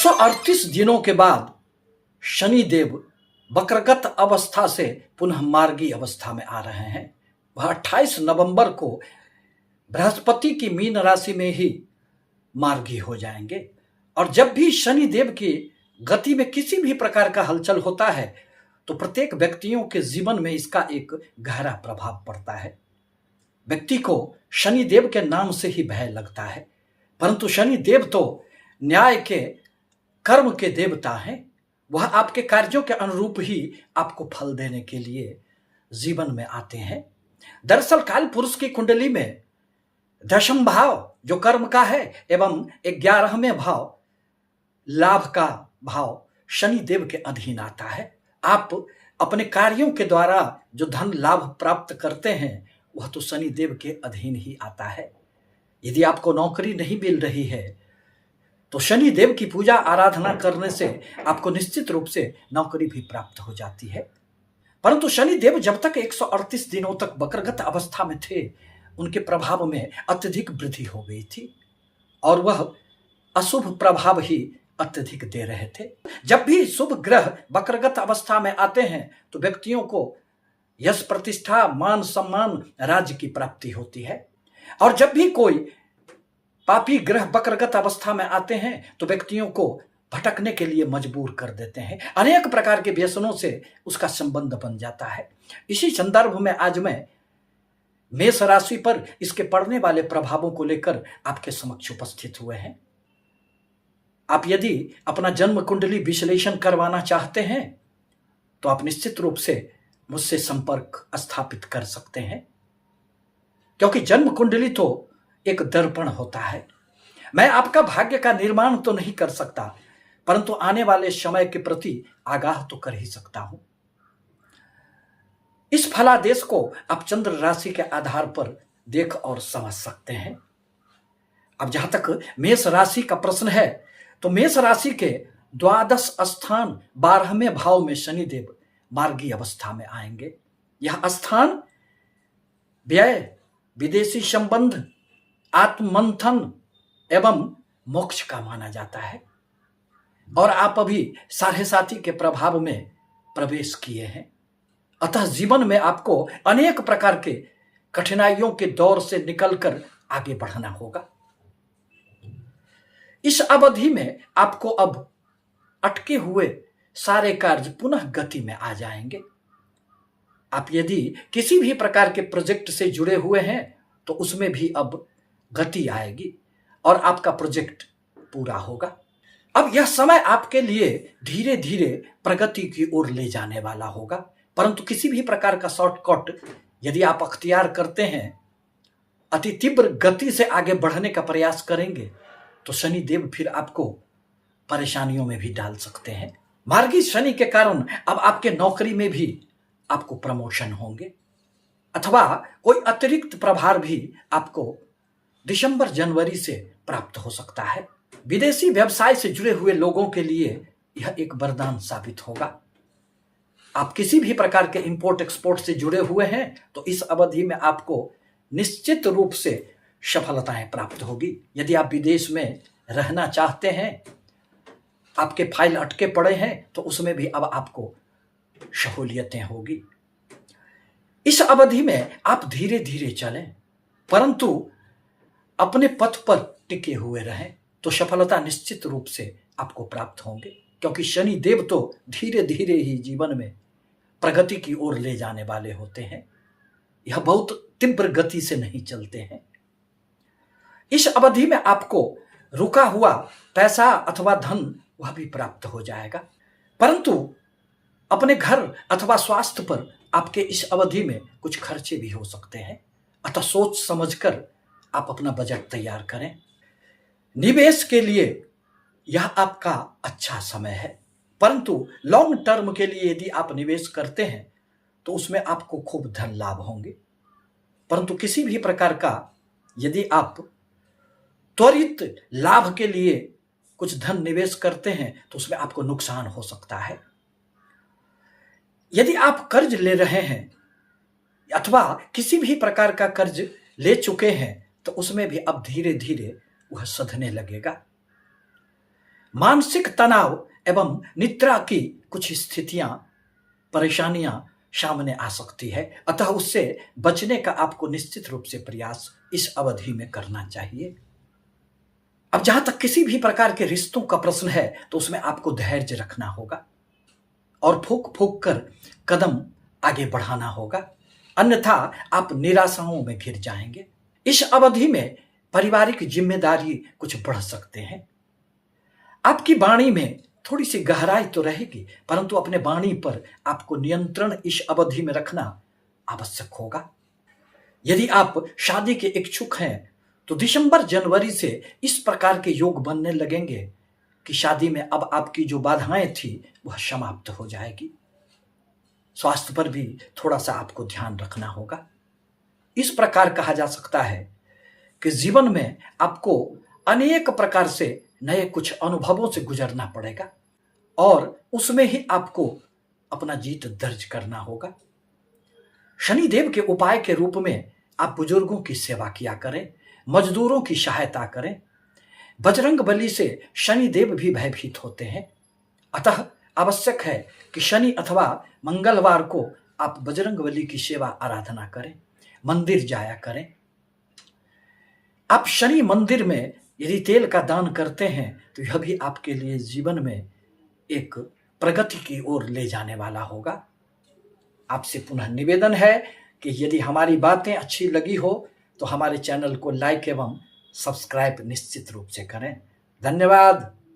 138 दिनों के बाद शनिदेव वक्रगत अवस्था से पुनः मार्गी अवस्था में आ रहे हैं। वह 28 नवंबर को बृहस्पति की मीन राशि में ही मार्गी हो जाएंगे। और जब भी शनिदेव की गति में किसी भी प्रकार का हलचल होता है तो प्रत्येक व्यक्तियों के जीवन में इसका एक गहरा प्रभाव पड़ता है। व्यक्ति को शनिदेव के नाम से ही भय लगता है, परंतु शनिदेव तो न्याय के, कर्म के देवता हैं। वह आपके कार्यों के अनुरूप ही आपको फल देने के लिए जीवन में आते हैं। दरअसल काल पुरुष की कुंडली में 10वां भाव जो कर्म का है एवं 11वें भाव लाभ का भाव शनिदेव के अधीन आता है। आप अपने कार्यों के द्वारा जो धन लाभ प्राप्त करते हैं वह तो शनिदेव के अधीन ही आता है। यदि आपको नौकरी नहीं मिल रही है तो शनिदेव की पूजा आराधना करने से आपको निश्चित रूप से नौकरी भी प्राप्त हो जाती है। परंतु शनिदेव जब तक 138 दिनों तक वक्रगत अवस्था में थे उनके प्रभाव में अत्यधिक वृद्धि हो गई थी और वह अशुभ प्रभाव ही अत्यधिक दे रहे थे। जब भी शुभ ग्रह वक्रगत अवस्था में आते हैं तो व्यक्तियों को यश, प्रतिष्ठा, मान सम्मान, राज्य की प्राप्ति होती है। और जब भी कोई पापी ग्रह वक्रगत अवस्था में आते हैं तो व्यक्तियों को भटकने के लिए मजबूर कर देते हैं। अनेक प्रकार के व्यसनों से उसका संबंध बन जाता है। इसी संदर्भ में आज मैं मेष राशि पर इसके पड़ने वाले प्रभावों को लेकर आपके समक्ष उपस्थित हुए हैं। आप यदि अपना जन्म कुंडली विश्लेषण करवाना चाहते हैं तो आप निश्चित रूप से मुझसे संपर्क स्थापित कर सकते हैं, क्योंकि जन्म कुंडली तो एक दर्पण होता है। मैं आपका भाग्य का निर्माण तो नहीं कर सकता, परंतु आने वाले समय के प्रति आगाह तो कर ही सकता हूं। इस फलादेश को आप चंद्र राशि के आधार पर देख और समझ सकते हैं। अब जहां तक मेष राशि का प्रश्न है तो मेष राशि के द्वादश स्थान 12वें भाव में शनिदेव मार्गी अवस्था में आएंगे। यह स्थान व्यय, विदेशी संबंध, आत्ममंथन एवं मोक्ष का माना जाता है और आप अभी साढ़े साथी के प्रभाव में प्रवेश किए हैं। अतः जीवन में आपको अनेक प्रकार के कठिनाइयों के दौर से निकलकर आगे बढ़ना होगा। इस अवधि में आपको अब अटके हुए सारे कार्य पुनः गति में आ जाएंगे। आप यदि किसी भी प्रकार के प्रोजेक्ट से जुड़े हुए हैं तो उसमें भी अब गति आएगी और आपका प्रोजेक्ट पूरा होगा। अब यह समय आपके लिए धीरे धीरे प्रगति की ओर ले जाने वाला होगा, परंतु किसी भी प्रकार का शॉर्टकट यदि आप अख्तियार करते हैं, अति तीव्र गति से आगे बढ़ने का प्रयास करेंगे तो शनिदेव फिर आपको परेशानियों में भी डाल सकते हैं। मार्गी शनि के कारण अब आपके नौकरी में भी आपको प्रमोशन होंगे अथवा कोई अतिरिक्त प्रभार भी आपको दिसंबर जनवरी से प्राप्त हो सकता है। विदेशी व्यवसाय से जुड़े हुए लोगों के लिए यह एक वरदान साबित होगा। आप किसी भी प्रकार के इंपोर्ट एक्सपोर्ट से जुड़े हुए हैं तो इस अवधि में आपको निश्चित रूप से सफलताएं प्राप्त होगी। यदि आप विदेश में रहना चाहते हैं, आपके फाइल अटके पड़े हैं तो उसमें भी अब आपको सहूलियतें होगी। इस अवधि में आप धीरे धीरे चलें, परंतु अपने पथ पर टिके हुए रहें तो सफलता निश्चित रूप से आपको प्राप्त होंगे, क्योंकि शनि देव तो धीरे धीरे ही जीवन में प्रगति की ओर ले जाने वाले होते हैं। यह बहुत तीव्र गति से नहीं चलते हैं। इस अवधि में आपको रुका हुआ पैसा अथवा धन वह भी प्राप्त हो जाएगा, परंतु अपने घर अथवा स्वास्थ्य पर आपके इस अवधि में कुछ खर्चे भी हो सकते हैं। अतः सोच समझकर आप अपना बजट तैयार करें। निवेश के लिए यह आपका अच्छा समय है, परंतु लॉन्ग टर्म के लिए यदि आप निवेश करते हैं तो उसमें आपको खूब धन लाभ होंगे। परंतु किसी भी प्रकार का यदि आप त्वरित लाभ के लिए कुछ धन निवेश करते हैं तो उसमें आपको नुकसान हो सकता है। यदि आप कर्ज ले रहे हैं अथवा किसी भी प्रकार का कर्ज ले चुके हैं तो उसमें भी अब धीरे धीरे वह सधने लगेगा। मानसिक तनाव एवं निद्रा की कुछ स्थितियां, परेशानियां सामने आ सकती है, अतः उससे बचने का आपको निश्चित रूप से प्रयास इस अवधि में करना चाहिए। अब जहां तक किसी भी प्रकार के रिश्तों का प्रश्न है तो उसमें आपको धैर्य रखना होगा और फूंक फूंक कर कदम आगे बढ़ाना होगा, अन्यथा आप निराशाओं में घिर जाएंगे। इस अवधि में पारिवारिक जिम्मेदारी कुछ बढ़ सकते हैं। आपकी वाणी में थोड़ी सी गहराई तो रहेगी, परंतु अपने वाणी पर आपको नियंत्रण इस अवधि में रखना आवश्यक होगा। यदि आप शादी के इच्छुक हैं तो दिसंबर जनवरी से इस प्रकार के योग बनने लगेंगे कि शादी में अब आपकी जो बाधाएं थी वह समाप्त हो जाएगी। स्वास्थ्य पर भी थोड़ा सा आपको ध्यान रखना होगा। इस प्रकार कहा जा सकता है कि जीवन में आपको अनेक प्रकार से नए कुछ अनुभवों से गुजरना पड़ेगा और उसमें ही आपको अपना जीत दर्ज करना होगा। शनिदेव के उपाय के रूप में आप बुजुर्गों की सेवा किया करें, मजदूरों की सहायता करें। बजरंग बली से शनिदेव भी भयभीत होते हैं, अतः आवश्यक है कि शनि अथवा मंगलवार को आप बजरंग बली की सेवा आराधना करें, मंदिर जाया करें। आप शनि मंदिर में यदि तेल का दान करते हैं तो यह भी आपके लिए जीवन में एक प्रगति की ओर ले जाने वाला होगा। आपसे पुनः निवेदन है कि यदि हमारी बातें अच्छी लगी हो तो हमारे चैनल को लाइक एवं सब्सक्राइब निश्चित रूप से करें। धन्यवाद।